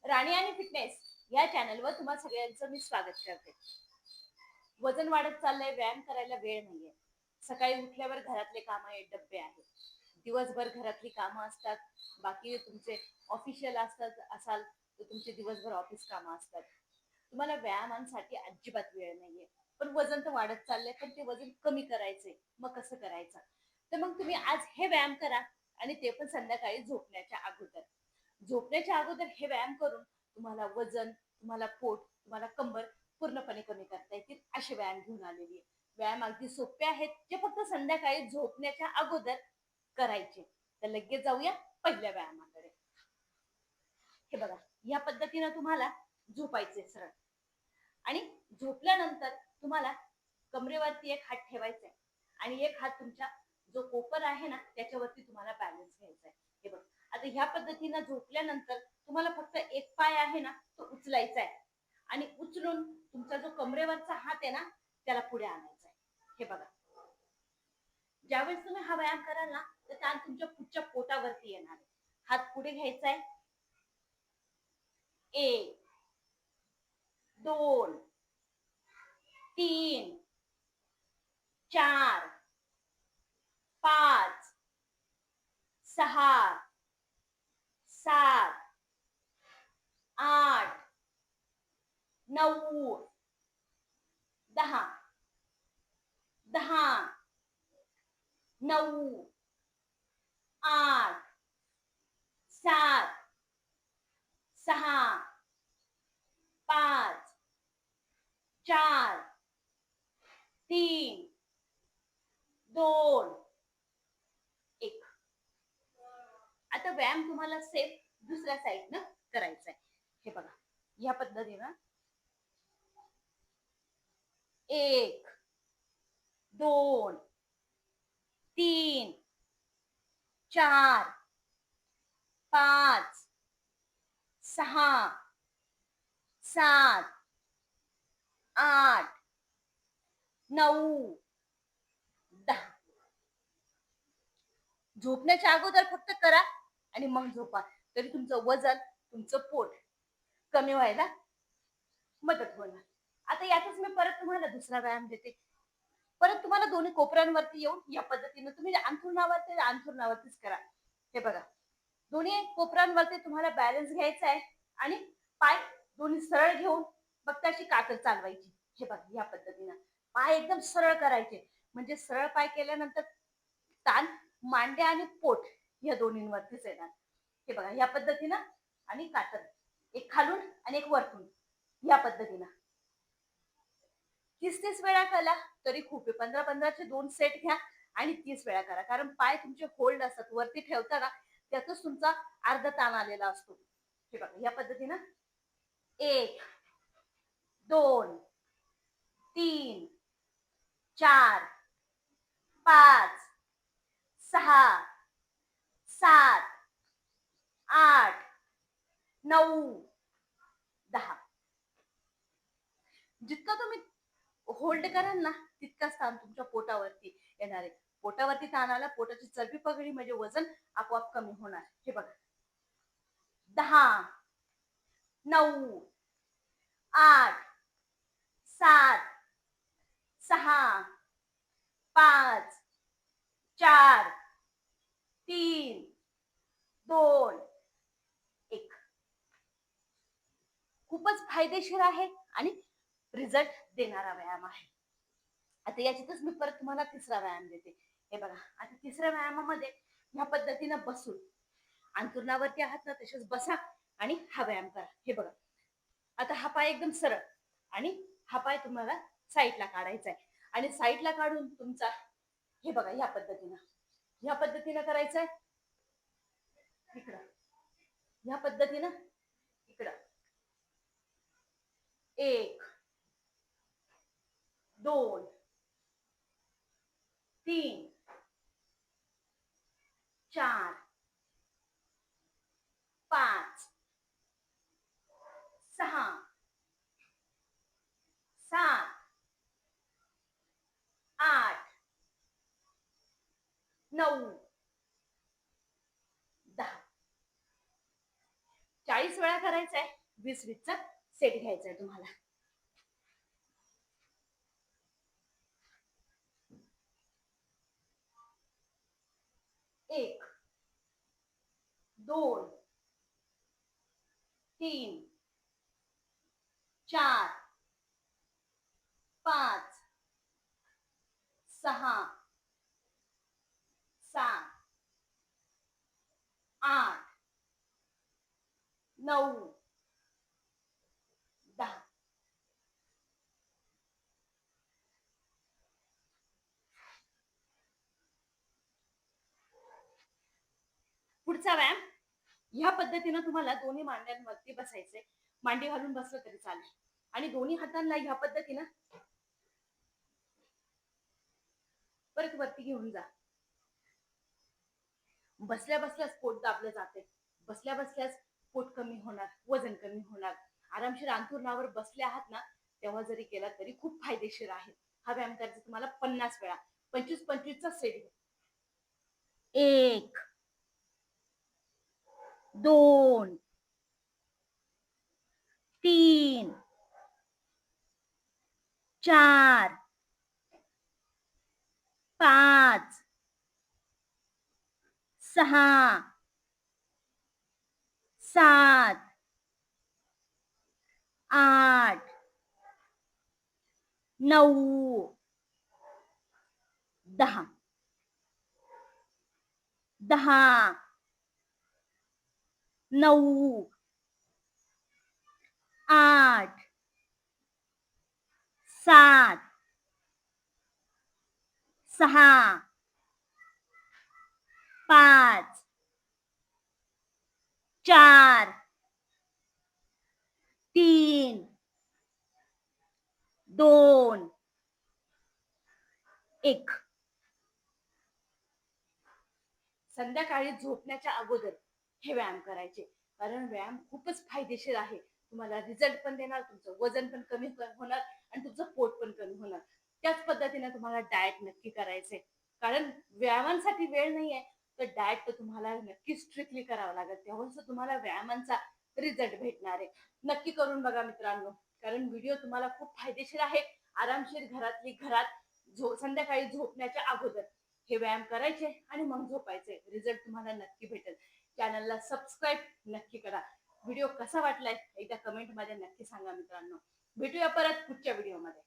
राणी आणि फिटनेस या चॅनलवर तुम्हा सगळ्यांचं मी स्वागत करते. वजन वाढत चाललंय, व्यायाम करायला वेळ नाहीये. सकाळी उठल्यावर घरातले कामं आहेत, डब्बे आहेत. दिवसभर घरातली कामं असतात. बाकी तुमचे ऑफिशियल असाल तर तुमचे दिवसभर ऑफिस कामं असतात. तुम्हाला व्यायामांसाठी अजिबात वेळ नाहीये. पण वजन तर वाढत चाललंय, पण ते वजन कमी करायचंय. मग कसं करायचं? तर मग तुम्ही आज हे व्यायाम करा आणि ते पण संध्याकाळी झोपण्याच्या अगोदर. झोपण्याच्या अगोदर हे व्यायाम करून तुम्हाला वजन, तुम्हाला पोट, तुम्हाला कंबर पूर्णपणे कमी करता येतील असे व्यायाम घेऊन आलेली आहे. व्यायाम अगदी सोपे आहेत, जे फक्त संध्याकाळी झोपण्याच्या अगोदर करायचे. तर लगेच जाऊया पहिल्या व्यायामाकडे. हे बघा, या पद्धतीनं तुम्हाला झोपायचे सरळ आणि झोपल्यानंतर तुम्हाला कमरेवरती एक हात ठेवायचा आहे आणि एक हात तुमच्या जो कोपर आहे ना त्याच्यावरती तुम्हाला बॅलन्स घ्यायचा आहे. हे बघ, आता ह्या पद्धतीनं झोपल्यानंतर तुम्हाला फक्त एक पाय आहे ना तो उचलायचा आहे आणि उचलून तुमचा जो कमरेवरचा हात आहे ना त्याला पुढे आणायचा आहे. हे बघा, ज्यावेळेस तुम्ही हा व्यायाम कराल ना तर ताण तुमच्या पुढच्या पोटावरती येणार आहे. हात पुढे घ्यायचा आहे. 1 2 3 4 5 6 7 8 9 10 10 9 8 7 6 5 4 3 2 1. आता व्यायाम तुम्हाला सेफ दुसऱ्या साईडनं करायचा आहे. हे बघा, या पद्धतीनं 1 2 3 4 5 6 7 8 9 10. झोपण्याच्या अगोदर फक्त करा आणि मग झोपा, तरी तुमचं वजन, तुमचं पोट कमी व्हायला मदत होणार. आता यातच मी परत तुम्हाला दुसरा व्यायाम देते. परत तुम्हाला दोन्ही कोपऱ्यांवरती येऊन या पद्धतीनं तुम्ही अंथरुणावरतीच करा. हे बघा, दोन्ही कोपऱ्यांवरती तुम्हाला बॅलन्स घ्यायचा आहे आणि पाय दोन्ही सरळ घेऊन फक्त अशी कातर चालवायची. हे बघा, या पद्धतीनं पाय एकदम सरळ करायचे. म्हणजे सरळ पाय केल्यानंतर ताण मांड्या आणि पोट या दोन्हींवरतीच येणार. हे बघा, या पद्धतीनं आणि कातर एक खालून आणि एक वरतून या पद्धतीनं 30-30 वेळा केला तरी खूप आहे. 15-15चे 2 सेट घ्या आणि 30 वेळा करा. कारण पाय तुमचे होल्ड असतात, वरती ठेवताना त्यातच तुमचा अर्धा ताण आलेला असतो. हे बघा, या पद्धतीनं 1 2 3 4 5 6 7 8 9 10. जितका तुम्ही होल्ड कराल ना तितकाच ताण तुमच्या पोटावरती येणार आहे. पोटावरती ताण आला, पोटाची चरबी पकडली म्हणजे वजन आपोआप कमी होणार. हे बघा, 10 9 8 7 6 5 4 3 2 1. खूपच फायदेशीर आहे आणि रिझल्ट देणारा व्यायाम आहे. आता याच्यातच मी परत तुम्हाला तिसरा व्यायाम देते. हे बघा, आता तिसऱ्या व्यायामामध्ये ह्या पद्धतीनं बसून अंथरुणावरती आहात ना तसेच बसा आणि हा व्यायाम करा. हे बघा, आता हा पाय एकदम सरळ आणि हा पाय तुम्हाला साईडला काढायचा आहे आणि साईडला काढून तुमचा हे बघा ह्या पद्धतीनं करायचंय. इकडं ह्या पद्धतीनं इकडं 1 2 3 4 5 6 7 8 9 10. 40 वेळा करायचा आहे. 20-20चा सेट घ्यायचा आहे तुम्हाला. 1 2 3 4 5 6 7 8 9 10. पुढचा व्यायाम ह्या पद्धतीनं तुम्हाला दोन्ही मांड्यांवरती बसायचंय. मांडी घालून बसलं तरी चालेल आणि दोन्ही हातांना ह्या पद्धतीनं परत वरती घेऊन जा. बसल्या बसल्याच पोट दाबलं जाते. बसल्या बसल्याच पोट कमी होणार, वजन कमी होणार. आरामशीर अंथरुणावर बसले आहात ना, तेव्हा जरी केला तरी खूप फायदेशीर आहे. हा व्यायाम करायचा तुम्हाला 50 वेळा. 25-25चा सेट घ्या. 1 2 3 4 5 6 7 8 9 10 10 9 8 7 6 5 4 3 2 1. संध्याकाळी झोपण्याच्या अगोदर हे व्यायाम करायचे, कारण व्यायाम खूपच फायदेशीर आहे. तुम्हाला रिझल्ट पण देणार, तुमचं वजन पण कमी होणार आणि तुमचं पोट पण कमी होणार. त्याच पद्धतीने तुम्हाला डाएट नक्की करायचंय, कारण व्यायामांसाठी वेळ नाहीये तर डाएट तर तुम्हाला नक्की स्ट्रिक्टली करावं लागेल, तेव्हाच तुम्हाला व्यायामांचा रिझल्ट भेटणार आहे. नक्की करून बघा मित्रांनो, कारण व्हिडिओ तुम्हाला खूप फायदेशीर आहे. आरामशीर घरात संध्याकाळी झोपण्याच्या अगोदर हे व्यायाम करायचे आणि मग झोपायचे. रिझल्ट तुम्हाला नक्की भेटेल. चॅनलला सबस्क्राईब नक्की करा. व्हिडिओ कसा वाटलाय एकदा कमेंट मध्ये नक्की सांगा मित्रांनो. भेटूया परत पुढच्या व्हिडिओमध्ये.